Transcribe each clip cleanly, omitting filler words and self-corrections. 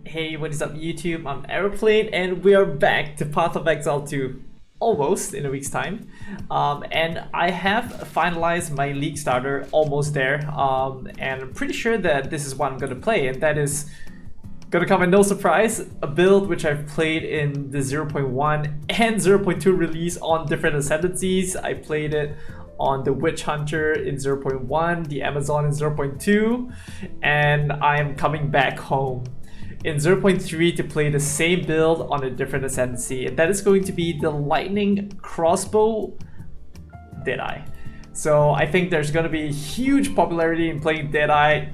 Hey, what is up YouTube? I'm Aeroplane and we are back to Path of Exile 2 almost in a week's time. And I have finalized my League starter, almost there. And I'm pretty sure that this is what I'm going to play, and that is gonna come as no surprise, a build which I've played in the 0.1 and 0.2 release on different Ascendencies. I played it on the Witch Hunter in 0.1, the Amazon in 0.2, and I am coming back home in 0.3 to play the same build on a different Ascendancy, and that is going to be the Lightning Crossbow Deadeye. So I think there's going to be huge popularity in playing Deadeye,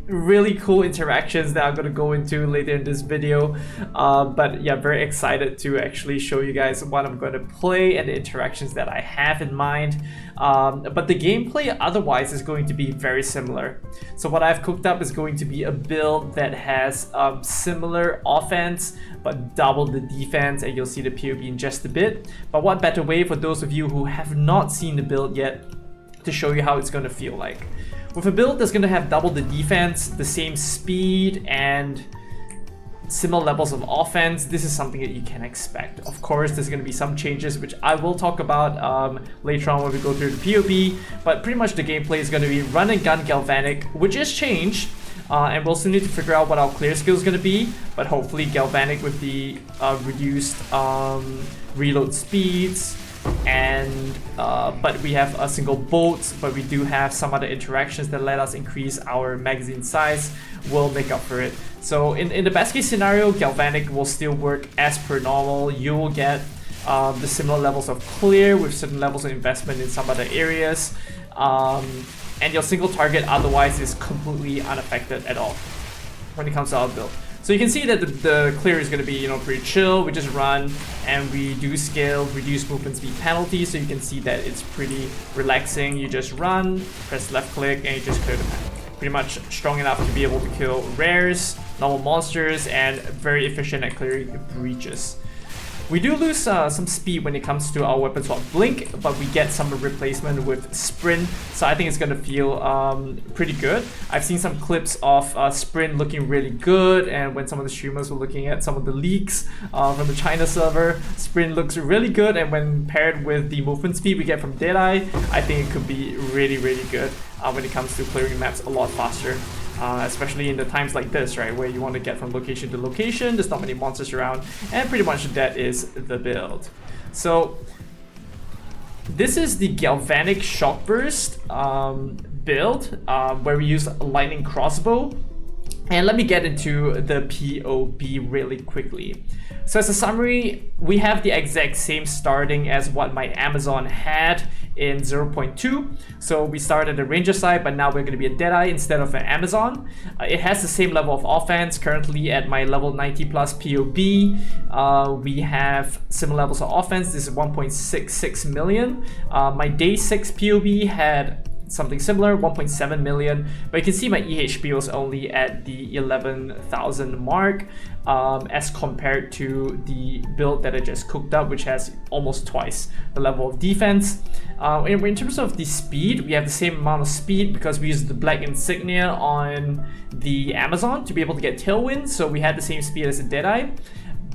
really cool interactions that I'm going to go into later in this video, but yeah, very excited to actually show you guys what I'm going to play and the interactions that I have in mind. But the gameplay otherwise is going to be very similar. So what I've cooked up is going to be a build that has similar offense but double the defense, and you'll see the POV in just a bit. But what better way for those of you who have not seen the build yet to show you how it's going to feel like. With a build that's going to have double the defense, the same speed, and similar levels of offense, this is something that you can expect. Of course, there's going to be some changes, which I will talk about later on when we go through the POV, but pretty much the gameplay is going to be run and gun Galvanic, which is changed, and we'll still need to figure out what our clear skill is going to be, but hopefully Galvanic with the reduced reload speeds, and but we have a single bolt, but we do have some other interactions that let us increase our magazine size. Will make up for it. So in the best case scenario, Galvanic will still work as per normal. You will get the similar levels of clear with certain levels of investment in some other areas, and your single target otherwise is completely unaffected at all when it comes to our build. So you can see that the clear is going to be, you know, pretty chill. We just run and we do scale, reduce movement speed penalty. So you can see that it's pretty relaxing. You just run, press left click, and you just clear the map. Pretty much strong enough to be able to kill rares, normal monsters, and very efficient at clearing breaches. We do lose some speed when it comes to our weapon swap Blink, but we get some replacement with Sprint, so I think it's gonna feel pretty good. I've seen some clips of Sprint looking really good, and when some of the streamers were looking at some of the leaks from the China server, Sprint looks really good, and when paired with the movement speed we get from Deadeye, I think it could be really, really good when it comes to clearing maps a lot faster. Especially in the times like this, right, where you want to get from location to location, there's not many monsters around, and pretty much that is the build. So this is the Galvanic Shockburst build, where we use Lightning Crossbow. And let me get into the POB really quickly. So as a summary, we have the exact same starting as what my Amazon had in 0.2. So we started at the Ranger side, but now we're going to be a Deadeye instead of an Amazon. It has the same level of offense, currently at my level 90 plus POB. We have similar levels of offense. This is 1.66 million. My day 6 POB had something similar, 1.7 million, but you can see my EHP was only at the 11,000 mark, as compared to the build that I just cooked up, which has almost twice the level of defense. In terms of the speed, we have the same amount of speed because we used the black insignia on the Amazon to be able to get tailwind, so we had the same speed as the Deadeye.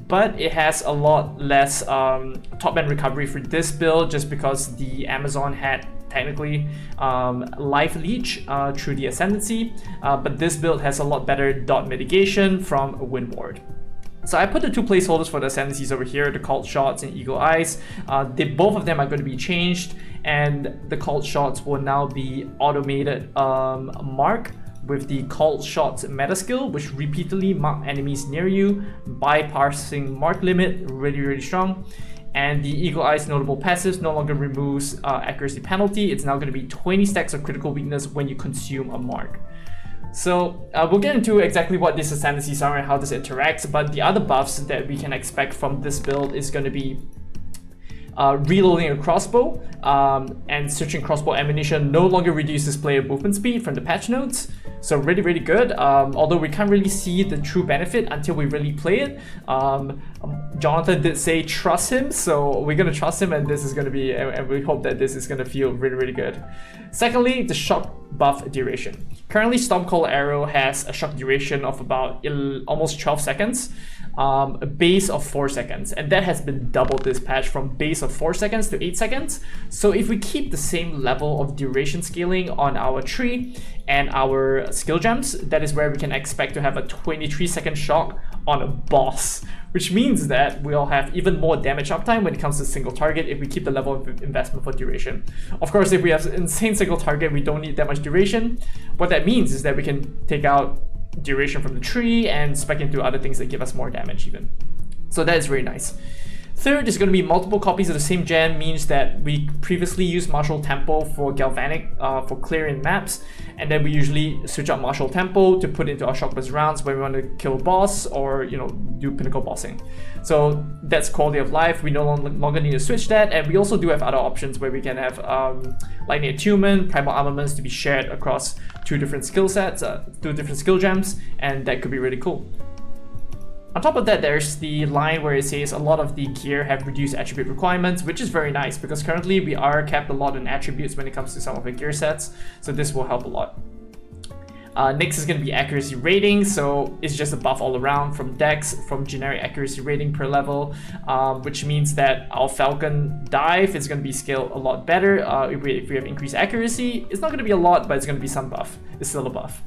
But it has a lot less top end recovery for this build, just because the Amazon had technically life leech through the Ascendency, but this build has a lot better dot mitigation from Wind Ward. So I put the two placeholders for the Ascendancies over here, the Cult Shots and Eagle Eyes. Both of them are going to be changed, and the Cult Shots will now be automated mark with the Cult Shots meta skill, which repeatedly mark enemies near you, bypassing mark limit, really, really strong. And the Eagle Eye's notable passives no longer removes accuracy penalty. It's now going to be 20 stacks of critical weakness when you consume a mark. So we'll get into exactly what these Ascendancies are and how this interacts, but the other buffs that we can expect from this build is going to be reloading a crossbow, and searching crossbow ammunition no longer reduces player movement speed from the patch notes. So really, really good. Although we can't really see the true benefit until we really play it. Jonathan did say trust him, so we're gonna trust him, and this is gonna be, and we hope that this is gonna feel really, really good. Secondly, the buff duration. Currently, Stormcaller Arrow has a shock duration of about almost 12 seconds, a base of 4 seconds, and that has been doubled this patch from base of 4 seconds to 8 seconds. So if we keep the same level of duration scaling on our tree and our skill gems, that is where we can expect to have a 23-second shock on a boss, which means that we'll have even more damage uptime when it comes to single target if we keep the level of investment for duration. Of course, if we have insane single target, we don't need that much duration. What that means is that we can take out duration from the tree and spec into other things that give us more damage even. So that is very nice. Third is going to be multiple copies of the same gem, means that we previously used Martial Tempo for Galvanic for clearing maps, and then we usually switch out Martial Tempo to put into our Shockburst Rounds when we want to kill a boss or do pinnacle bossing. So that's quality of life. We no longer need to switch that, and we also do have other options where we can have Lightning Attunement, Primal Armaments to be shared across 2 different skill sets, 2 different skill gems, and that could be really cool. On top of that, there's the line where it says a lot of the gear have reduced attribute requirements, which is very nice because currently we are capped a lot in attributes when it comes to some of the gear sets, so this will help a lot. Next is going to be accuracy rating, so it's just a buff all around from dex, from generic accuracy rating per level, which means that our Falcon dive is going to be scaled a lot better. If we have increased accuracy, it's not going to be a lot, but it's going to be some buff. It's still a buff.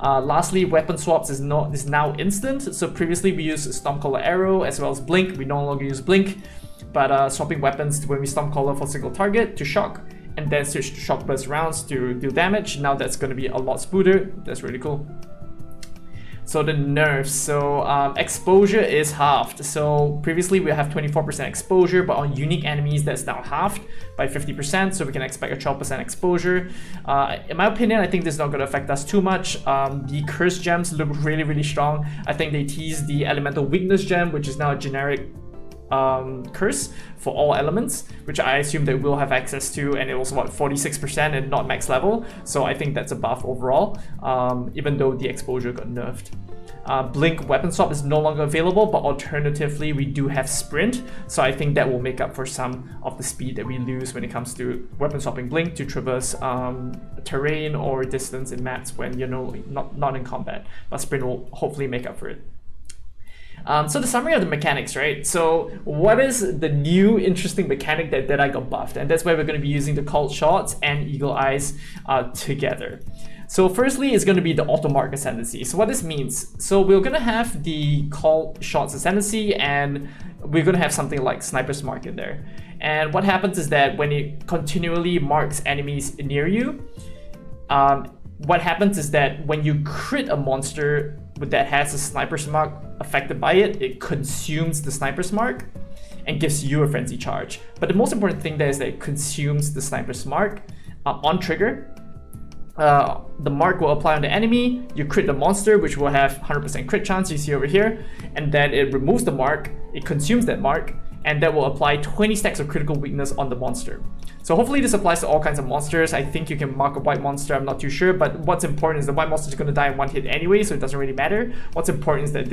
Lastly, weapon swaps is now instant. So previously we used Stormcaller Arrow as well as Blink. We no longer use Blink, but swapping weapons when we Stormcaller for single target to shock, and then switch to Shockburst Rounds to deal damage. Now that's going to be a lot smoother. That's really cool. So the nerfs, so exposure is halved. So previously we have 24% exposure, but on unique enemies that's now halved by 50%, so we can expect a 12% exposure. In my opinion, I think this is not going to affect us too much. The curse gems look really, really strong. I think they teased the elemental weakness gem, which is now a generic curse for all elements, which I assume that we'll have access to, and it was what, 46% and not max level, so I think that's a buff overall, even though the exposure got nerfed. Blink weapon swap is no longer available, but alternatively we do have sprint, so I think that will make up for some of the speed that we lose when it comes to weapon swapping Blink to traverse terrain or distance in maps when you're not in combat, but sprint will hopefully make up for it. So the summary of the mechanics, right? So what is the new interesting mechanic that Deadeye got buffed? And that's why we're going to be using the Cult Shots and Eagle Eyes together. So firstly, it's going to be the Auto Mark Ascendency. So what this means, so we're going to have the Cult Shots Ascendency, and we're going to have something like Sniper's Mark in there. And what happens is that when it continually marks enemies near you, what happens is that when you crit a monster that has a Sniper's Mark affected by it, it consumes the Sniper's Mark and gives you a Frenzy Charge. But the most important thing there is that it consumes the Sniper's Mark on trigger. The mark will apply on the enemy, you crit the monster, which will have 100% crit chance, you see over here, and then it removes the mark, it consumes that mark, and that will apply 20 stacks of critical weakness on the monster. So hopefully this applies to all kinds of monsters. I think you can mark a white monster, I'm not too sure, but what's important is the white monster is going to die in one hit anyway, so it doesn't really matter. What's important is that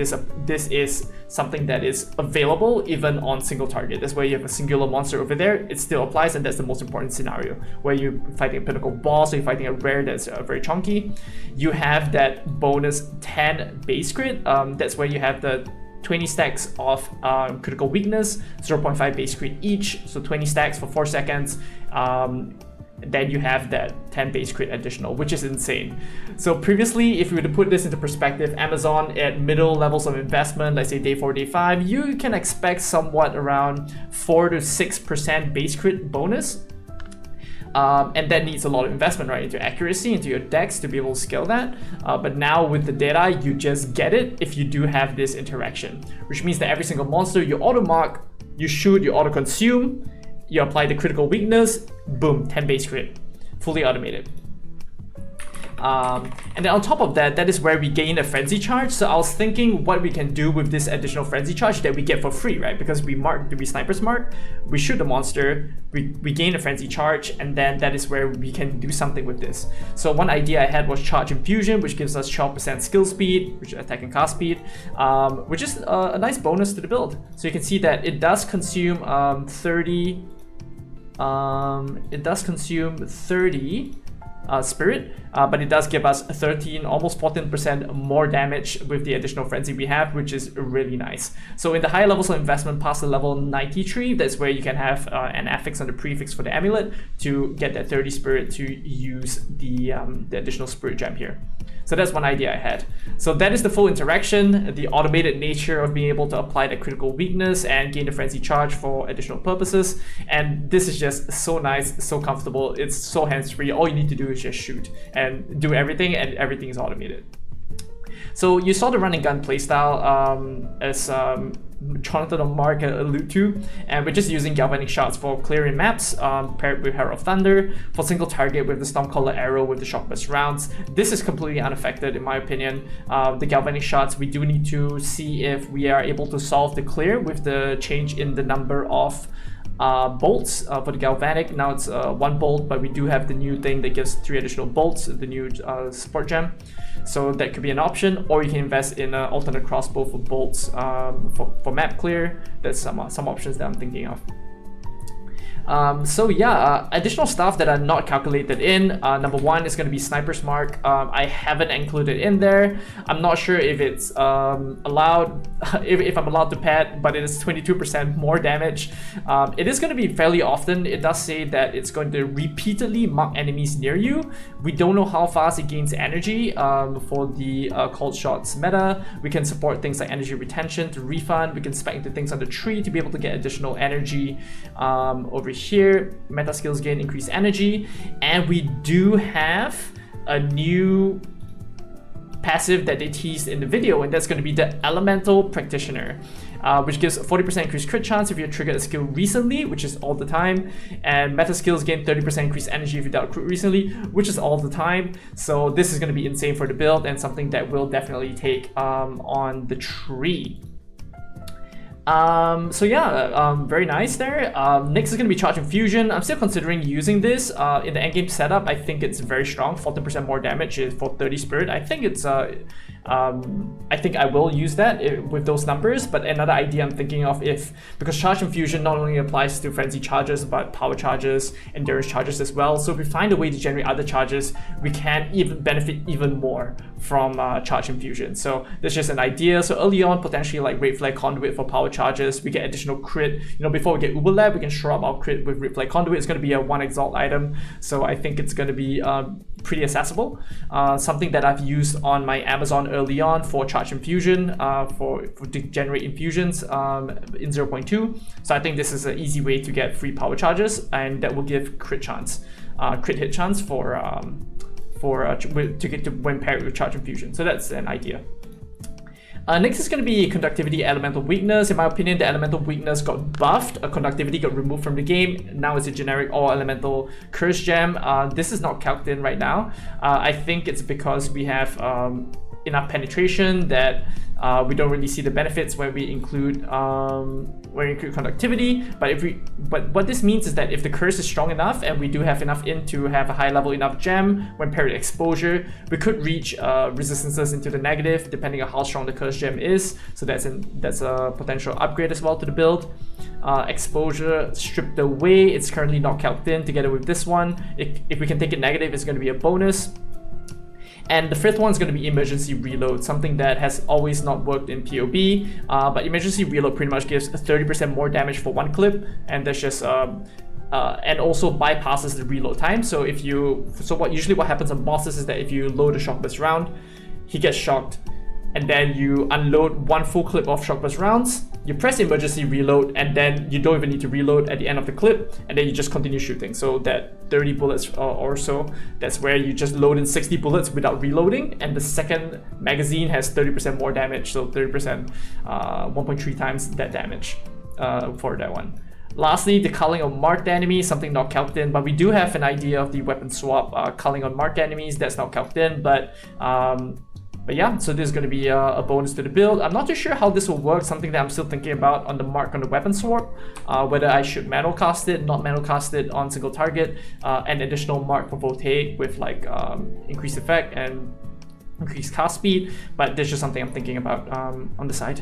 this is something that is available even on single target. That's where you have a singular monster over there, it still applies, and that's the most important scenario. Where you're fighting a pinnacle boss or you're fighting a rare that's very chunky, you have that bonus 10 base crit. That's where you have the 20 stacks of critical weakness, 0.5 base crit each, so 20 stacks for 4 seconds. Then you have that 10 base crit additional, which is insane. So previously, if we were to put this into perspective, Amazon at middle levels of investment, let's say day 4, day 5, you can expect somewhat around 4 to 6% base crit bonus. And that needs a lot of investment, right, into accuracy, into your dex to be able to scale that. But now with the Deadeye, you just get it if you do have this interaction, which means that every single monster you auto mark, you shoot, you auto consume, you apply the critical weakness, boom, 10 base crit, fully automated. And then on top of that, that is where we gain a Frenzy Charge. So I was thinking what we can do with this additional Frenzy Charge that we get for free, right? Because we Sniper's Mark, we shoot the monster, we gain a Frenzy Charge, and then that is where we can do something with this. So one idea I had was Charge Infusion, which gives us 12% skill speed, which is attack and cast speed, which is a nice bonus to the build. So you can see that it does consume 30 spirit, but it does give us 13, almost 14% more damage with the additional frenzy we have, which is really nice. So in the higher levels of investment past the level 93, that's where you can have an affix on the prefix for the amulet to get that 30 spirit to use the additional spirit gem here. So that's one idea I had. So that is the full interaction, the automated nature of being able to apply the critical weakness and gain the frenzy charge for additional purposes. And this is just so nice, so comfortable. It's so hands-free. All you need to do is just shoot and do everything, and everything is automated. So you saw the run and gun playstyle as Jonathan or Mark allude to, and we're just using Galvanic Shards for clearing maps, paired with Herald of Thunder, for single target with the Stormcaller Arrow with the Shockburst Rounds. This is completely unaffected in my opinion. The Galvanic Shards, we do need to see if we are able to solve the clear with the change in the number of bolts for the Galvanic. Now it's 1 bolt, but we do have the new thing that gives 3 additional bolts, the new support gem. So that could be an option, or you can invest in an alternate crossbow for bolts for map clear. There's some options that I'm thinking of. So yeah, additional stuff that are not calculated in. Number 1 is going to be Sniper's Mark. I haven't included in there. I'm not sure if it's allowed, if I'm allowed to pad, but it is 22% more damage. It is going to be fairly often. It does say that it's going to repeatedly mark enemies near you. We don't know how fast it gains energy for the cold shots meta. We can support things like energy retention to refund. We can spec into things on the tree to be able to get additional energy over here. Meta skills gain increased energy, and we do have a new passive that they teased in the video, and that's going to be the Elemental Practitioner, which gives 40% increased crit chance if you triggered a skill recently, which is all the time, and meta skills gain 30% increased energy if you dealt crit recently, which is all the time. So this is going to be insane for the build, and something that will definitely take on the tree. So yeah, very nice there. Next is going to be Charge Infusion. I'm still considering using this in the endgame setup. I think it's very strong. 14% more damage for 30 spirit. I think it's I think I will use that with those numbers. But another idea I'm thinking of, because Charge Infusion not only applies to frenzy charges but power charges, endurance charges as well. So if we find a way to generate other charges, we can even benefit even more from Charge Infusion. So that's just an idea. So early on, potentially like Red Flare Conduit for power charges, we get additional crit. You know, before we get Uber Lab, we can show up our crit with Red Flare Conduit. It's going to be a 1 Exalt item, so I think it's going to be pretty accessible. Something that I've used on my Amazon early on for Charge Infusion, to generate infusions in 0.2. So I think this is an easy way to get free power charges, and that will give crit hit chance to get to when paired with Charge Infusion. So that's an idea. Next is going to be Conductivity Elemental Weakness. In my opinion, the Elemental Weakness got buffed. Conductivity got removed from the game. Now it's a generic all Elemental Curse Gem. This is not calced in right now. I think it's because we have enough penetration that we don't really see the benefits when we include conductivity. But what this means is that if the curse is strong enough and we do have enough in to have a high level enough gem, when paired with exposure, we could reach resistances into the negative depending on how strong the curse gem is. So that's a potential upgrade as well to the build. Exposure stripped away. It's currently not calced in together with this one. If we can take it negative, it's going to be a bonus. And the fifth one is going to be Emergency Reload, something that has always not worked in PoB, but Emergency Reload pretty much gives 30% more damage for 1 clip, and that's just and also bypasses the reload time. So usually what happens on bosses is that if you load a Shockburst round, he gets shocked, and then you unload 1 full clip of Shockburst rounds, you press Emergency Reload, and then you don't even need to reload at the end of the clip, and then you just continue shooting. So that 30 bullets or so, that's where you just load in 60 bullets without reloading, and the second magazine has 30% more damage, so 30%, 1.3 times that damage for that one. Lastly, the culling on marked enemies, something not calced in, but we do have an idea of the weapon swap culling on marked enemies. That's not calced in, but yeah, so this is going to be a bonus to the build. I'm not too sure how this will work, something that I'm still thinking about on the mark on the weapon swap, whether I should manual cast it, not manual cast it on single target, and additional mark for voltaic with like increased effect and increased cast speed, but this is just something I'm thinking about on the side.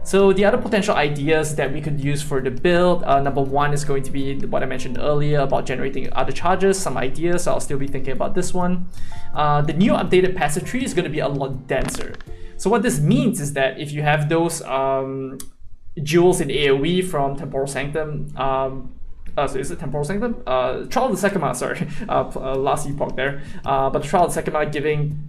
So the other potential ideas that we could use for the build, number one is going to be what I mentioned earlier about generating other charges, some ideas, so I'll still be thinking about this one. The new updated passive tree is going to be a lot denser. So what this means is that if you have those jewels in AoE from Temporal Sanctum, so is it Temporal Sanctum? Trial of the Second, sorry, last epoch there. But the Trial of the Second giving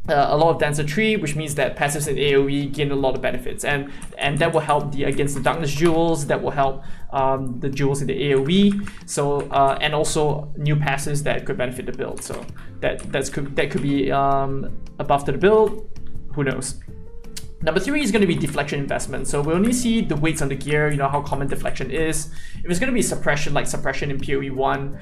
a lot of denser tree, which means that passives in AoE gain a lot of benefits, and that will help against the darkness jewels. That will help the jewels in the AoE. So and also new passives that could benefit the build. So that could be a buff to the build. Who knows? Number three is going to be deflection investment. So we only see the weights on the gear, you know, how common deflection is. If it's going to be suppression, like suppression in PoE 1,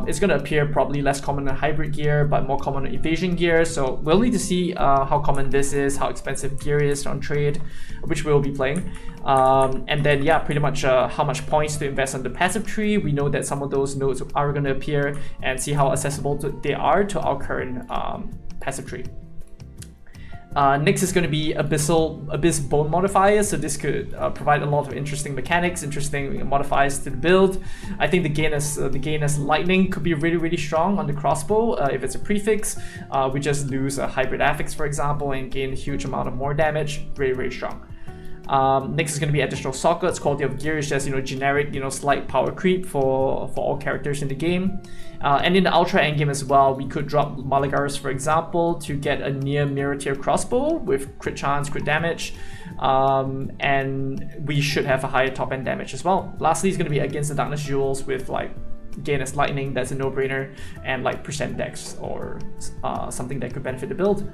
it's going to appear probably less common in hybrid gear, but more common in evasion gear. So we'll need to see how common this is, how expensive gear is on trade, which we'll be playing. And then, yeah, pretty much how much points to invest on the passive tree. We know that some of those nodes are going to appear, and see how accessible they are to our current passive tree. Next is going to be Abyss Bone modifiers, so this could provide a lot of interesting mechanics, interesting modifiers to the build. I think the gain as lightning could be really strong on the crossbow if it's a prefix. We just lose a hybrid affix, for example, and gain a huge amount of more damage. Very strong. Next is going to be additional sockets. Quality of gear is just, you know, generic, you know, slight power creep for all characters in the game. And in the ultra endgame as well, we could drop Malagaris, for example, to get a near mirror tier crossbow with crit chance, crit damage, and we should have a higher top end damage as well. Lastly, is going to be against the darkness jewels with like gain as lightning. That's a no-brainer, and like percent dex or something that could benefit the build.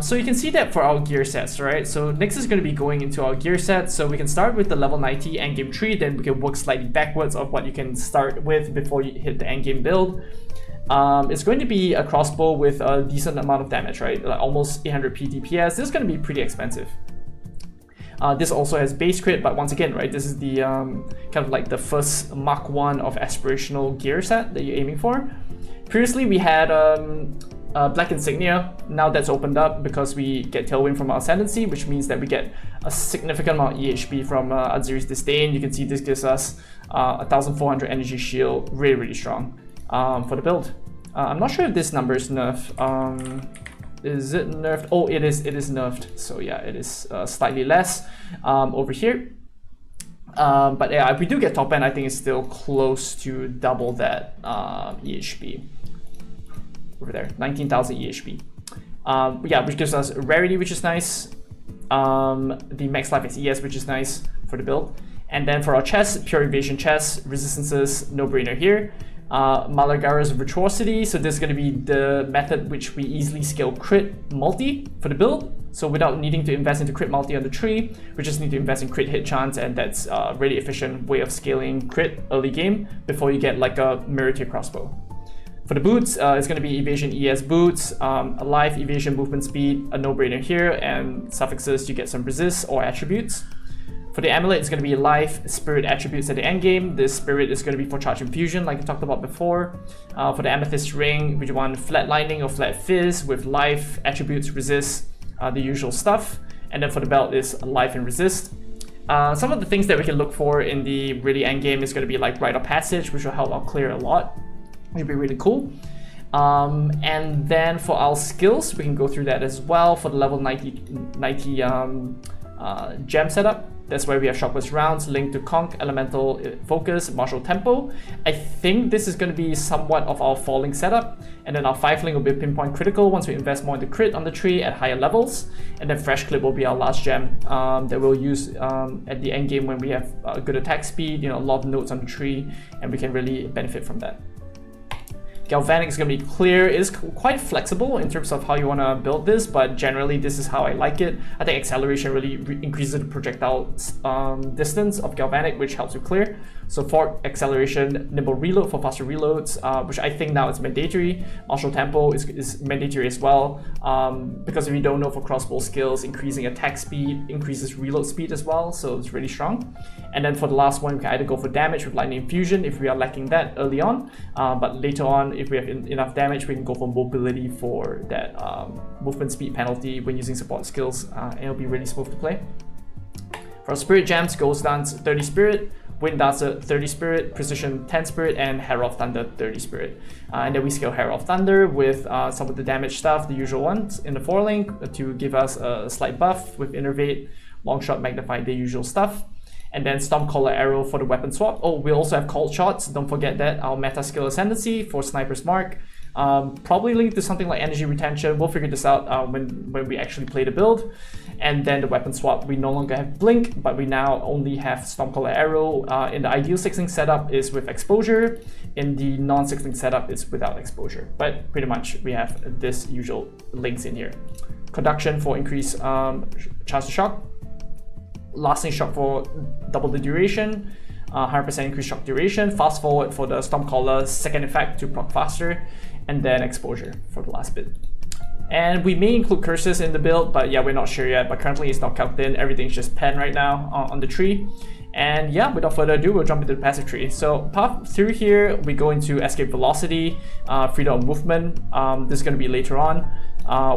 So you can see that for our gear sets, right? So next is going to be going into our gear sets. So we can start with the level 90 endgame tree, then we can work slightly backwards of what you can start with before you hit the endgame build. It's going to be a crossbow with a decent amount of damage, right? Like almost 800p DPS. This is going to be pretty expensive. This also has base crit, but once again, right, this is the kind of like the first Mark 1 of aspirational gear set that you're aiming for. Previously, we had Black Insignia. Now that's opened up because we get Tailwind from our Ascendency, which means that we get a significant amount of EHP from Aziri's Disdain. You can see this gives us 1400 energy shield, really strong for the build. I'm not sure if this number is nerfed. Is it nerfed? Oh, it is nerfed. So yeah, it is slightly less over here. But yeah, if we do get top end, I think it's still close to double that EHP. Over there, 19,000 EHP. Yeah, which gives us rarity, which is nice. The max life is ES, which is nice for the build. And then for our chest, pure evasion chest, resistances, no-brainer here. Malagara's Virtuosity, so this is going to be the method which we easily scale crit multi for the build. So without needing to invest into crit multi on the tree, we just need to invest in crit hit chance, and that's a really efficient way of scaling crit early game before you get like a mirror tier crossbow. For the boots, it's going to be evasion ES boots, a life, evasion, movement speed, a no-brainer here, and suffixes you get some resist or attributes. For the amulet, it's going to be life, spirit attributes at the end game. This spirit is going to be for charge infusion, like I talked about before. For the amethyst ring, we want flat lightning or flat fizz with life, attributes, resist, the usual stuff. And then for the belt is life and resist. Some of the things that we can look for in the really end game is going to be like Rite of Passage, which will help out clear a lot. It'd be really cool. And then for our skills, we can go through that as well. For the level 90 gem setup, that's where we have Shockburst Rounds, Link to Conk, Elemental Focus, Martial Tempo. I think this is going to be somewhat of our falling setup. And then our 5-link will be pinpoint critical once we invest more into crit on the tree at higher levels. And then Fresh Clip will be our last gem that we'll use at the end game when we have good attack speed, you know, a lot of nodes on the tree, and we can really benefit from that. Galvanic is going to be clear. It is quite flexible in terms of how you want to build this, but generally this is how I like it. I think acceleration really increases the projectile distance of Galvanic, which helps with clear. So for acceleration, nimble reload for faster reloads, which I think now is mandatory. Martial Tempo is mandatory as well, because if you don't know, for crossbow skills, increasing attack speed increases reload speed as well, so it's really strong. And then for the last one, we can either go for damage with Lightning Infusion if we are lacking that early on, but later on, if we have enough damage, we can go for mobility for that movement speed penalty when using support skills, and it'll be really smooth to play. For Spirit Gems, Ghost Dance 30 Spirit, Wind Dancer 30 Spirit, Precision 10 Spirit, and Herald of Thunder 30 Spirit. And then we scale Herald of Thunder with some of the damage stuff, the usual ones in the 4-link to give us a slight buff with Innervate, Longshot, Magnify, the usual stuff. And then Stormcaller Arrow for the weapon swap. Oh, we also have Cold Shots, don't forget that. Our meta skill Ascendency for Sniper's Mark. Probably linked to something like Energy Retention. We'll figure this out when we actually play the build. And then the weapon swap, we no longer have Blink, but we now only have Stormcaller Arrow. In the ideal 6-link setup is with Exposure. In the non-6-link setup is without Exposure. But pretty much we have this usual links in here. Conduction for increased chance to shock. Lasting shock for double the duration, 100% increased shock duration, fast forward for the Stormcaller second effect to proc faster, and then exposure for the last bit. And we may include curses in the build, but yeah, we're not sure yet. But currently it's not calced in, everything's just pen right now on the tree. And yeah, without further ado, we'll jump into the passive tree. So path through here, we go into escape velocity, freedom of movement. This is going to be later on.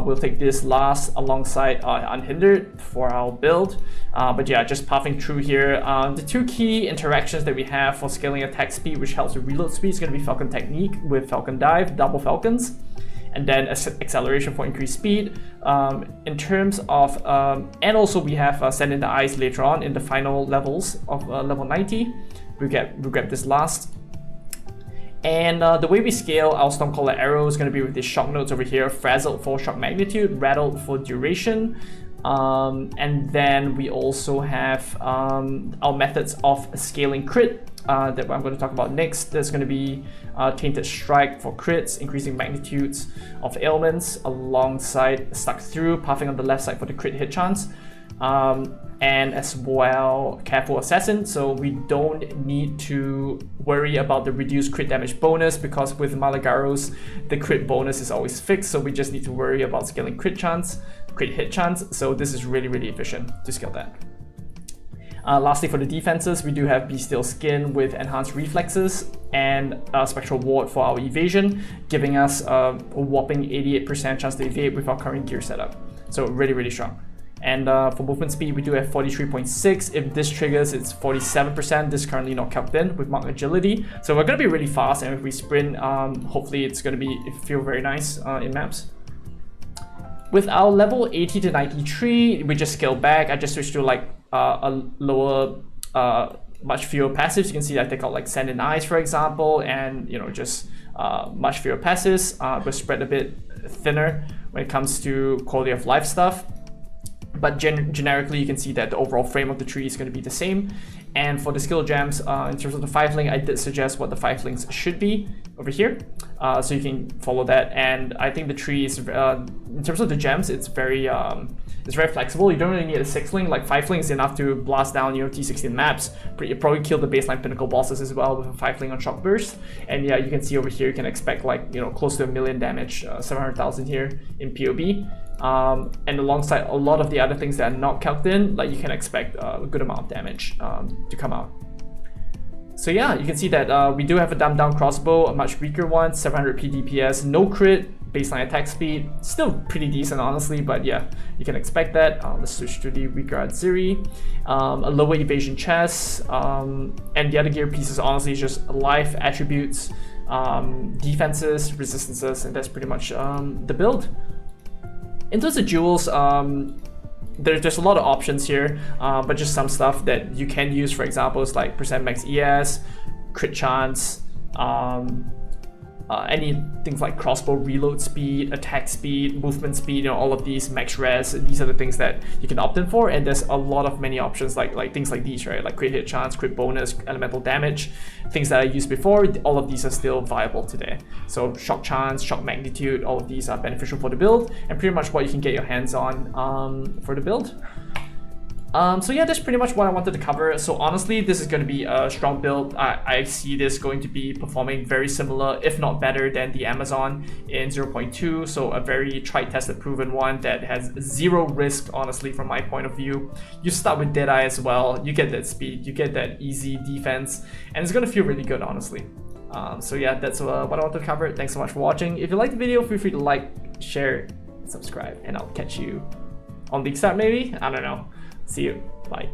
We'll take this last alongside unhindered for our build. But yeah, just pathing through here. The two key interactions that we have for scaling attack speed, which helps with reload speed, is going to be Falcon Technique with Falcon Dive, double Falcons. And then acceleration for increased speed. In terms of, and also we have Send in the Eyes later on in the final levels of level 90. We grab this last. And the way we scale our Stormcaller Arrow is going to be with these shock nodes over here. Frazzled for shock magnitude, Rattled for duration. And then we also have our methods of scaling crit that I'm going to talk about next. There's going to be Tainted Strike for crits, increasing magnitudes of ailments, alongside Stuck Through, pathing on the left side for the crit hit chance. And as well, Careful Assassin, so we don't need to worry about the reduced crit damage bonus, because with Malagaros, the crit bonus is always fixed, so we just need to worry about scaling crit hit chance, so this is really, really efficient to scale that. Lastly, for the defenses, we do have Bestial Skin with enhanced reflexes and Spectral Ward for our evasion, giving us a whopping 88% chance to evade with our current gear setup, so really, really strong. And for movement speed, we do have 43.6. If this triggers, it's 47%. This is currently not calced in with Mark Agility. So we're going to be really fast, and if we sprint, hopefully it's going to feel very nice in maps. With our level 80 to 90 tree, we just scale back. I just switched to like a lower, much fewer passives. You can see I take out like Send in Eyes, for example, and just much fewer passives. We're spread a bit thinner when it comes to quality of life stuff. But generically, you can see that the overall frame of the tree is going to be the same. And for the skill gems, in terms of the 5-link, I did suggest what the 5 links should be over here. So you can follow that. And I think the tree is, in terms of the gems, it's very flexible. You don't really need a 6-link. Like 5-link is enough to blast down T16 maps. You probably kill the baseline pinnacle bosses as well with a 5-link on Shockburst. And yeah, you can see over here, you can expect like close to 1 million damage, 700,000 here in POB. And alongside a lot of the other things that are not calced in, like you can expect a good amount of damage to come out. So yeah, you can see that we do have a dumbed down crossbow, a much weaker one, 700p DPS, no crit, baseline attack speed, still pretty decent honestly, but yeah, you can expect that. Let's switch to the weaker Atziri, a lower evasion chest, and the other gear pieces honestly is just life, attributes, defenses, resistances, and that's pretty much the build. In terms of jewels, there's a lot of options here, but just some stuff that you can use, for example, is like percent max ES, crit chance, any things like crossbow reload speed, attack speed, movement speed, all of these, max res, these are the things that you can opt in for. And there's a lot of many options like things like these, right? Like crit hit chance, crit bonus, elemental damage, things that I used before, all of these are still viable today. So shock chance, shock magnitude, all of these are beneficial for the build and pretty much what you can get your hands on for the build. So yeah, that's pretty much what I wanted to cover. So honestly, this is going to be a strong build. I see this going to be performing very similar, if not better than the Amazon in 0.2. So a very tried, tested, proven one that has zero risk, honestly, from my point of view. You start with Deadeye as well. You get that speed, you get that easy defense, and it's going to feel really good, honestly. So yeah, that's what I wanted to cover. Thanks so much for watching. If you liked the video, feel free to like, share, and subscribe, and I'll catch you on Leaguestart maybe? I don't know. See you. Bye.